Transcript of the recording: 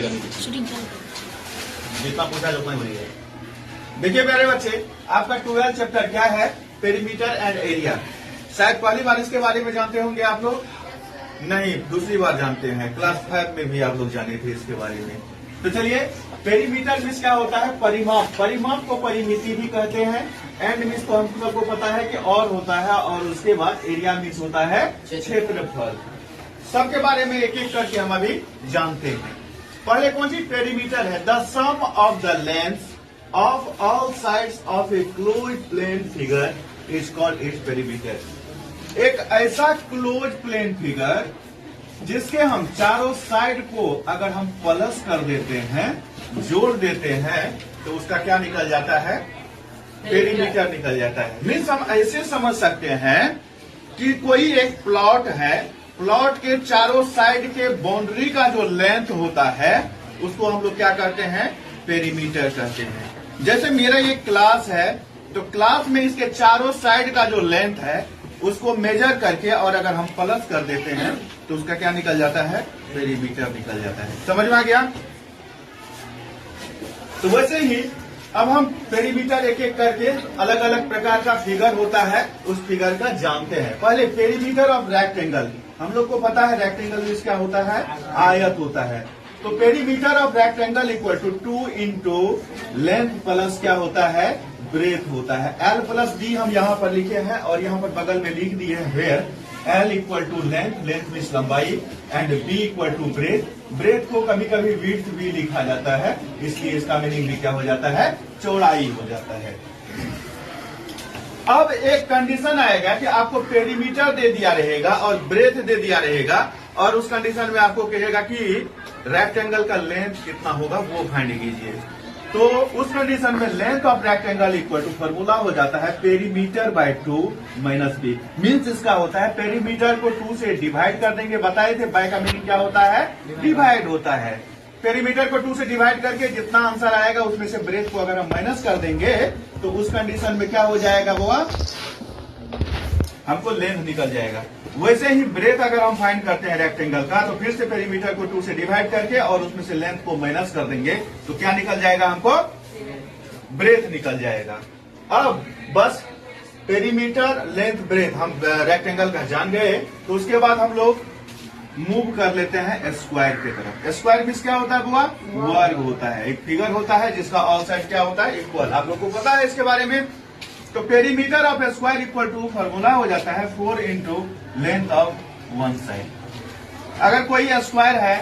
बोलिएगा जितना पूछा उतना ही बोलिएगा। देखिए प्यारे बच्चे, आपका 12 चैप्टर क्या है? Perimeter and area. शायद पहली बार इसके बारे में जानते होंगे आप लोग, नहीं दूसरी बार जानते हैं। क्लास 5 में भी आप लोग जाने थे इसके बारे में। तो चलिए, पेरीमीटर मीन्स क्या होता है? परिमाप। परिमाप को परिमिति भी कहते हैं। एंड मीन्स तो हम सबको पता है कि और होता है, और उसके बाद एरिया मीन्स होता है क्षेत्रफल। सबके बारे में एक एक करके हम अभी जानते हैं। पहले कौन सी? पेरीमीटर है the sum of the length of all sides of a closed plane figure is called its perimeter. एक ऐसा क्लोज प्लेन फिगर जिसके हम चारों साइड को अगर हम प्लस कर देते हैं, जोड़ देते हैं, तो उसका क्या निकल जाता है? पेरीमीटर निकल जाता है। मीन्स हम ऐसे समझ सकते हैं कि कोई एक प्लॉट है, प्लॉट के चारों साइड के बाउंड्री का जो लेंथ होता है उसको हम लोग क्या करते हैं? पेरीमीटर कहते हैं। जैसे मेरा ये क्लास है, तो क्लास में इसके चारों साइड का जो लेंथ है उसको मेजर करके और अगर हम प्लस कर देते हैं तो उसका क्या निकल जाता है? पेरीमीटर निकल जाता है। समझ में आ गया? तो वैसे ही अब हम पेरीमीटर एक एक करके अलग अलग प्रकार का फिगर होता है उस फिगर का जानते हैं। पहले पेरीमीटर ऑफ रेक्टेंगल। हम लोग को पता है रेक्टेंगल मीन्स क्या होता है? आयत होता है। तो perimeter of rectangle equal to 2 into length plus क्या होता है? ब्रेथ होता है। एल प्लस डी हम यहाँ पर लिखे हैं और यहाँ पर बगल में लिख दिए हैं where L equal to length, length means लंबाई, and B equal to breadth. Breadth को कभी कभी विड्थ भी लिखा जाता है, इसलिए इसका मीनिंग भी क्या हो जाता है? चौड़ाई हो जाता है। अब एक कंडीशन आएगा कि आपको पेरीमीटर दे दिया रहेगा और ब्रेथ दे दिया रहेगा, और उस कंडीशन में आपको कहेगा कि रेक्टेंगल का लेंथ कितना होगा वो फाइंड कीजिए। तो उस कंडीशन में length of rectangle equal to formula हो जाता है perimeter by 2 minus B. Means इसका होता है पेरीमीटर को 2 से डिवाइड कर देंगे। बताए थे बाय का मीनिंग क्या होता है? डिवाइड होता है। पेरीमीटर को 2 से डिवाइड करके जितना आंसर आएगा उसमें से ब्रेथ को अगर हम माइनस कर देंगे तो उस कंडीशन में क्या हो जाएगा? वो हमको लेंथ निकल जाएगा। वैसे ही ब्रेथ अगर हम फाइंड करते हैं रेक्टेंगल का, तो फिर से पेरीमीटर को 2 से डिवाइड करके और उसमें से लेंथ को माइनस कर देंगे तो क्या निकल जाएगा? हमको ब्रेथ निकल जाएगा। अब बस पेरीमीटर, लेंथ, ब्रेथ हम रेक्टेंगल का जान गए, तो उसके बाद हम लोग मूव कर लेते हैं स्क्वायर की तरफ। स्क्वायर मीन्स क्या होता है? बुआ वर्ग होता है। एक फिगर होता है जिसका ऑल साइड क्या होता है? इक्वल। आप लोग को पता है इसके बारे में। तो perimeter of square equal to formula हो जाता है 4 into length of one side. अगर कोई स्क्वायर है